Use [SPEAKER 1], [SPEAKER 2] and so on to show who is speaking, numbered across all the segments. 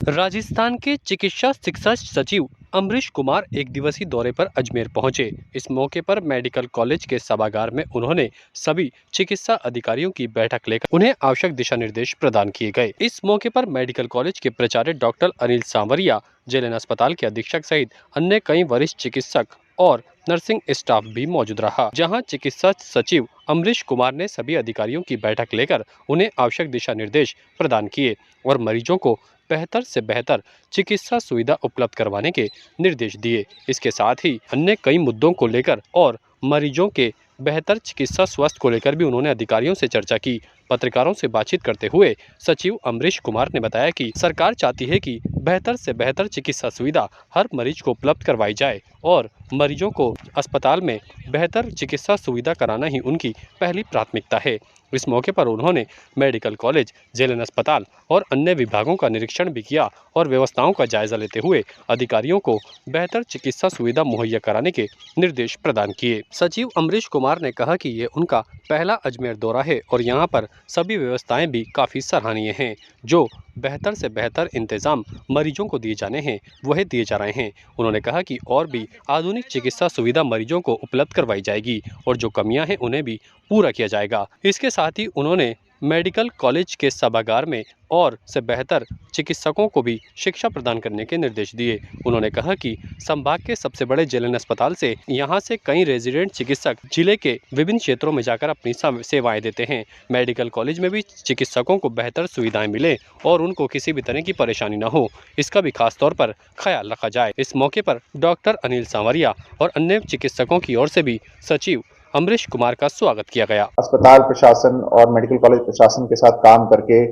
[SPEAKER 1] राजस्थान के चिकित्सा शिक्षा सचिव अमरीश कुमार एक दिवसीय दौरे पर अजमेर पहुंचे। इस मौके पर मेडिकल कॉलेज के सभागार में उन्होंने सभी चिकित्सा अधिकारियों की बैठक लेकर उन्हें आवश्यक दिशा निर्देश प्रदान किए गए। इस मौके पर मेडिकल कॉलेज के प्राचार्य डॉक्टर अनिल सांवरिया, जेएलएन अस्पताल के अधीक्षक सहित अन्य कई वरिष्ठ चिकित्सक और नर्सिंग स्टाफ भी मौजूद रहा। जहां चिकित्सा सचिव अमरीश कुमार ने सभी अधिकारियों की बैठक लेकर उन्हें आवश्यक दिशा निर्देश प्रदान किए और मरीजों को बेहतर से बेहतर चिकित्सा सुविधा उपलब्ध करवाने के निर्देश दिए। इसके साथ ही अन्य कई मुद्दों को लेकर और मरीजों के बेहतर चिकित्सा स्वास्थ्य को लेकर भी उन्होंने अधिकारियों से चर्चा की। पत्रकारों से बातचीत करते हुए सचिव अमरीश कुमार ने बताया कि सरकार चाहती है कि बेहतर से बेहतर चिकित्सा सुविधा हर मरीज को उपलब्ध करवाई जाए और मरीजों को अस्पताल में बेहतर चिकित्सा सुविधा कराना ही उनकी पहली प्राथमिकता है। इस मौके पर उन्होंने मेडिकल कॉलेज, जेएलएन अस्पताल और अन्य विभागों का निरीक्षण भी किया और व्यवस्थाओं का जायजा लेते हुए अधिकारियों को बेहतर चिकित्सा सुविधा मुहैया कराने के निर्देश प्रदान किए। सचिव अमरीश कुमार ने कहा कि ये उनका पहला अजमेर दौरा है और यहाँ पर सभी व्यवस्थाएं भी काफ़ी सराहनीय हैं। जो बेहतर से बेहतर इंतजाम मरीजों को दिए जाने हैं वह दिए जा रहे हैं। उन्होंने कहा कि और भी आधुनिक चिकित्सा सुविधा मरीजों को उपलब्ध करवाई जाएगी और जो कमियां हैं उन्हें भी पूरा किया जाएगा। इसके साथ ही उन्होंने मेडिकल कॉलेज के सभागार में और से बेहतर चिकित्सकों को भी शिक्षा प्रदान करने के निर्देश दिए। उन्होंने कहा कि संभाग के सबसे बड़े जेएलएन अस्पताल से यहां से कई रेजिडेंट चिकित्सक जिले के विभिन्न क्षेत्रों में जाकर अपनी सेवाएं देते हैं। मेडिकल कॉलेज में भी चिकित्सकों को बेहतर सुविधाएं मिले और उनको किसी भी तरह की परेशानी न हो, इसका भी खास तौर पर ख्याल रखा जाए। इस मौके पर डॉक्टर अनिल सांवरिया और अन्य चिकित्सकों की ओर से भी सचिव अमरीश कुमार का स्वागत किया गया।
[SPEAKER 2] अस्पताल प्रशासन और मेडिकल कॉलेज प्रशासन के साथ काम करके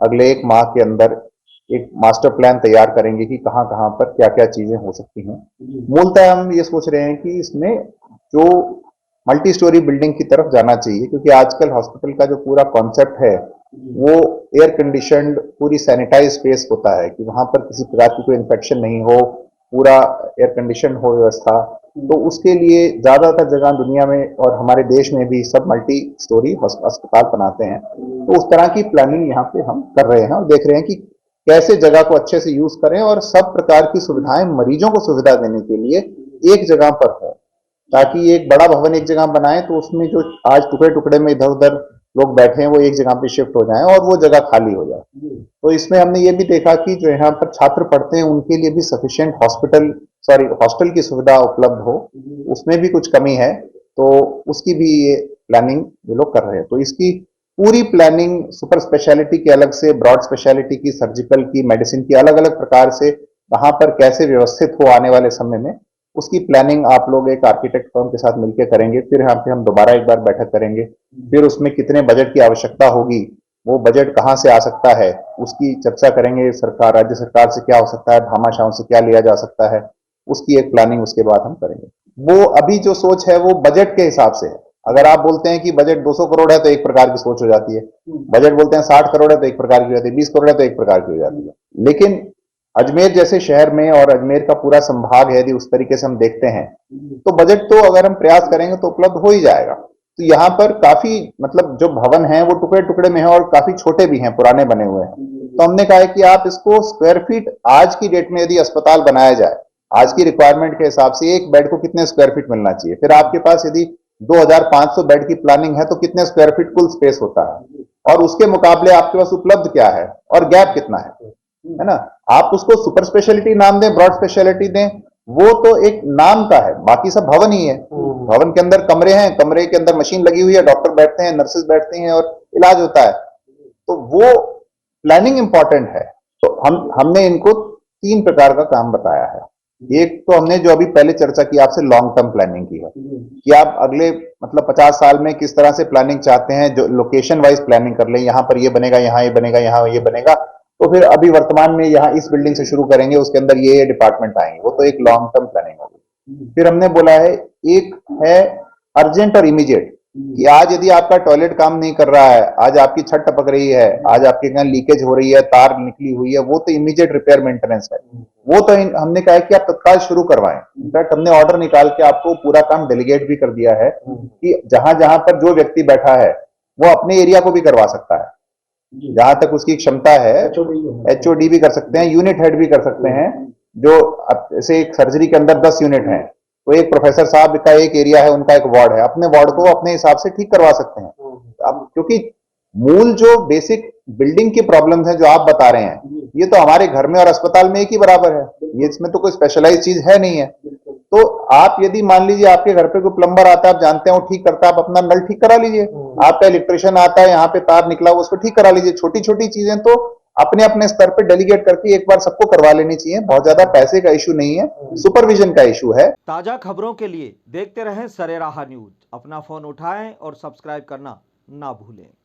[SPEAKER 2] अगले 1 माह के अंदर एक मास्टर प्लान तैयार करेंगे कि कहां कहां पर क्या क्या चीजें हो सकती हैं। मूलतः हम ये सोच रहे हैं कि इसमें जो मल्टी स्टोरी बिल्डिंग की तरफ जाना चाहिए, क्योंकि आजकल हॉस्पिटल का जो पूरा कॉन्सेप्ट है वो एयर कंडीशनड पूरी सैनिटाइज स्पेस होता है कि वहां पर किसी प्रकार की कोई इन्फेक्शन नहीं हो, पूरा एयर कंडीशन हो व्यवस्था। तो उसके लिए ज्यादातर जगह दुनिया में और हमारे देश में भी सब मल्टी स्टोरी अस्पताल बनाते हैं। तो उस तरह की प्लानिंग यहाँ पे हम कर रहे हैं और देख रहे हैं कि कैसे जगह को अच्छे से यूज करें और सब प्रकार की सुविधाएं मरीजों को सुविधा देने के लिए एक जगह पर हो, ताकि एक बड़ा भवन एक जगह बनाए तो उसमें जो आज टुकड़े टुकड़े में इधर उधर लोग बैठे हैं वो एक जगह पे शिफ्ट हो जाएं और वो जगह खाली हो जाए। तो इसमें हमने ये भी देखा कि जो यहाँ पर छात्र पढ़ते हैं उनके लिए भी सफिशिएंट हॉस्टल की सुविधा उपलब्ध हो, उसमें भी कुछ कमी है, तो उसकी भी ये प्लानिंग ये लोग कर रहे हैं। तो इसकी पूरी प्लानिंग सुपर स्पेशलिटी की अलग से, ब्रॉड स्पेशलिटी की, सर्जिकल की, मेडिसिन की अलग अलग प्रकार से कहां पर कैसे व्यवस्थित हो आने वाले समय में, उसकी प्लानिंग आप लोग एक आर्किटेक्ट फर्म के साथ मिलकर करेंगे। फिर यहाँ पे हम दोबारा एक बार बैठक करेंगे, फिर उसमें कितने बजट की आवश्यकता होगी, वो बजट कहाँ से आ सकता है उसकी चर्चा करेंगे। सरकार, राज्य सरकार से क्या हो सकता है, भामाशाहों से क्या लिया जा सकता है, उसकी एक प्लानिंग उसके बाद हम करेंगे। वो अभी जो सोच है वो बजट के हिसाब से है। अगर आप बोलते हैं कि बजट 200 करोड़ है तो एक प्रकार की सोच हो जाती है, बजट बोलते हैं 60 करोड़ है तो एक प्रकार की हो जाती है, 20 करोड़ है तो एक प्रकार की हो जाती है। लेकिन अजमेर जैसे शहर में और अजमेर का पूरा संभाग है, यदि उस तरीके से हम देखते हैं तो बजट तो अगर हम प्रयास करेंगे तो उपलब्ध हो ही जाएगा। तो यहाँ पर काफी मतलब जो भवन है वो टुकड़े टुकड़े में है और काफी छोटे भी हैं, पुराने बने हुए हैं। तो हमने कहा है कि आप इसको स्क्वायर फीट आज की डेट में यदि अस्पताल बनाया जाए, आज की रिक्वायरमेंट के हिसाब से एक बेड को कितने स्क्वायर फीट मिलना चाहिए, फिर आपके पास यदि 2500 बेड की प्लानिंग है तो कितने स्क्वायर फीट कुल स्पेस होता है, और उसके मुकाबले आपके पास उपलब्ध क्या है और गैप कितना है ना। आप उसको सुपर स्पेशलिटी नाम दें, ब्रॉड स्पेशलिटी दें, वो तो एक नाम का है, बाकी सब भवन ही है। भवन के अंदर कमरे हैं, कमरे के अंदर मशीन लगी हुई है, डॉक्टर बैठते हैं, नर्सेज बैठती हैं और इलाज होता है। तो वो प्लानिंग इंपॉर्टेंट है। तो हमने इनको 3 प्रकार का काम बताया है। एक तो हमने जो अभी पहले चर्चा की आपसे, लॉन्ग टर्म प्लानिंग की है कि आप अगले मतलब 50 साल में किस तरह से प्लानिंग चाहते हैं, जो लोकेशन वाइज प्लानिंग कर लें, यहां पर ये बनेगा, यहां ये बनेगा, यहां ये बनेगा। तो फिर अभी वर्तमान में यहाँ इस बिल्डिंग से शुरू करेंगे, उसके अंदर ये डिपार्टमेंट आएंगे, वो तो एक लॉन्ग टर्म प्लानिंग होगी। फिर हमने बोला है एक है अर्जेंट और इमीडिएट, कि आज यदि आपका टॉयलेट काम नहीं कर रहा है, आज आपकी छत टपक रही है, आज आपके यहाँ लीकेज हो रही है, तार निकली हुई है, वो तो इमीडिएट रिपेयर मेंटेनेंस है, वो तो हमने कहा है कि आप तत्काल शुरू करवाएं। इनफैक्ट हमने ऑर्डर निकाल के आपको पूरा काम डेलीगेट भी कर दिया है कि जहां जहां पर जो व्यक्ति बैठा है वो अपने एरिया को भी करवा सकता है। जहां तक उसकी क्षमता है एचओडी भी कर सकते हैं, यूनिट हेड भी कर सकते हैं। जो जैसे एक सर्जरी के अंदर 10 यूनिट हैं, तो एक प्रोफेसर साहब का एक एरिया है, उनका एक वार्ड है, अपने वार्ड को अपने हिसाब से ठीक करवा सकते हैं। अब क्योंकि मूल जो बेसिक बिल्डिंग की प्रॉब्लम्स हैं जो आप बता रहे हैं, ये तो हमारे घर में और अस्पताल में एक ही बराबर है, ये इसमें तो कोई स्पेशलाइज चीज है नहीं है। तो आप यदि मान लीजिए आपके घर पे कोई प्लम्बर आता है, आप जानते हैं वो ठीक करता है, आप अपना नल ठीक करा लीजिए। आपका इलेक्ट्रिशियन आता है, यहाँ पे तार निकला हुआ उसको ठीक करा लीजिए। छोटी छोटी चीजें तो अपने अपने स्तर पे डेलीगेट करके एक बार सबको करवा लेनी चाहिए। बहुत ज्यादा पैसे का इशू नहीं है, सुपरविजन का इशू है।
[SPEAKER 3] ताजा खबरों के लिए देखते रहें सरेराह न्यूज। अपना फोन उठाएं और सब्सक्राइब करना ना भूलें।